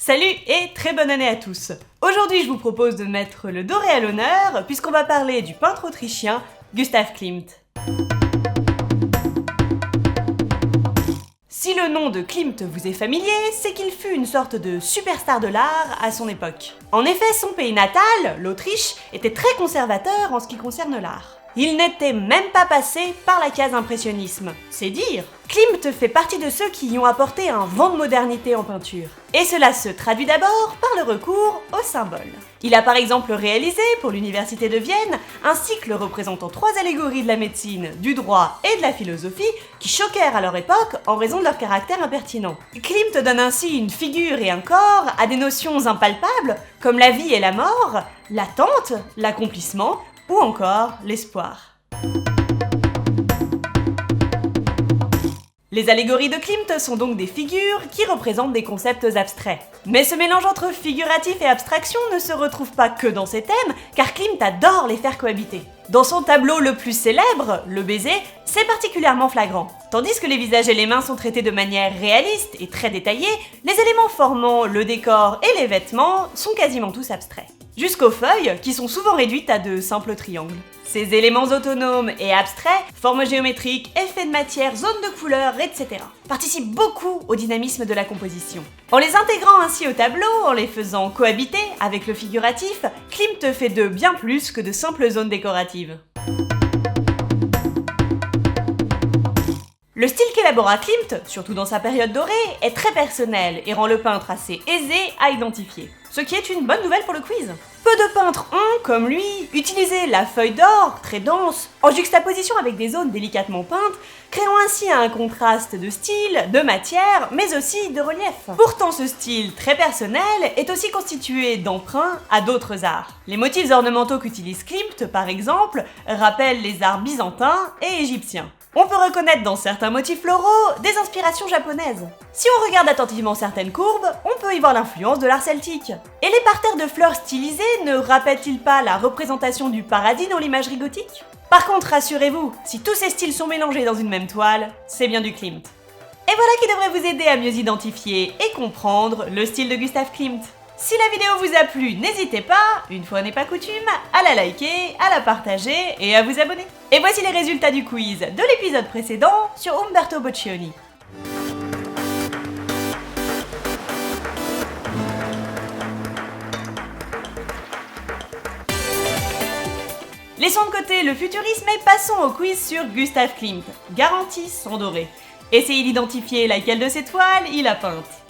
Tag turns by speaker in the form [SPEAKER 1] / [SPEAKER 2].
[SPEAKER 1] Salut et très bonne année à tous. Aujourd'hui je vous propose de mettre le doré à l'honneur puisqu'on va parler du peintre autrichien Gustav Klimt. Si le nom de Klimt vous est familier, c'est qu'il fut une sorte de superstar de l'art à son époque. En effet, son pays natal, l'Autriche, était très conservateur en ce qui concerne l'art. Il n'était même pas passé par la case impressionnisme, c'est dire. Klimt fait partie de ceux qui y ont apporté un vent de modernité en peinture. Et cela se traduit d'abord par le recours aux symboles. Il a par exemple réalisé, pour l'université de Vienne, un cycle représentant 3 allégories de la médecine, du droit et de la philosophie qui choquèrent à leur époque en raison de leur caractère impertinent. Klimt donne ainsi une figure et un corps à des notions impalpables comme la vie et la mort, l'attente, l'accomplissement, ou encore l'espoir. Les allégories de Klimt sont donc des figures qui représentent des concepts abstraits. Mais ce mélange entre figuratif et abstraction ne se retrouve pas que dans ses thèmes, car Klimt adore les faire cohabiter. Dans son tableau le plus célèbre, Le baiser, c'est particulièrement flagrant. Tandis que les visages et les mains sont traités de manière réaliste et très détaillée, les éléments formant le décor et les vêtements sont quasiment tous abstraits. Jusqu'aux feuilles, qui sont souvent réduites à de simples triangles. Ces éléments autonomes et abstraits, formes géométriques, effets de matière, zones de couleurs, etc., participent beaucoup au dynamisme de la composition. En les intégrant ainsi au tableau, en les faisant cohabiter avec le figuratif, Klimt fait d'eux bien plus que de simples zones décoratives. Le style qu'élabora Klimt, surtout dans sa période dorée, est très personnel et rend le peintre assez aisé à identifier. Ce qui est une bonne nouvelle pour le quiz. Peu de peintres ont, comme lui, utilisé la feuille d'or, très dense, en juxtaposition avec des zones délicatement peintes, créant ainsi un contraste de style, de matière, mais aussi de relief. Pourtant ce style très personnel est aussi constitué d'emprunts à d'autres arts. Les motifs ornementaux qu'utilise Klimt, par exemple, rappellent les arts byzantins et égyptiens. On peut reconnaître dans certains motifs floraux des inspirations japonaises. Si on regarde attentivement certaines courbes, on peut y voir l'influence de l'art celtique. Et les parterres de fleurs stylisées ne rappellent-ils pas la représentation du paradis dans l'imagerie gothique? Par contre, rassurez-vous, si tous ces styles sont mélangés dans une même toile, c'est bien du Klimt. Et voilà qui devrait vous aider à mieux identifier et comprendre le style de Gustav Klimt. Si la vidéo vous a plu, n'hésitez pas, une fois n'est pas coutume, à la liker, à la partager et à vous abonner. Et voici les résultats du quiz de l'épisode précédent sur Umberto Boccioni. Laissons de côté le futurisme et passons au quiz sur Gustav Klimt, garantie sans doré. Essayez d'identifier laquelle de ces toiles il a peinte.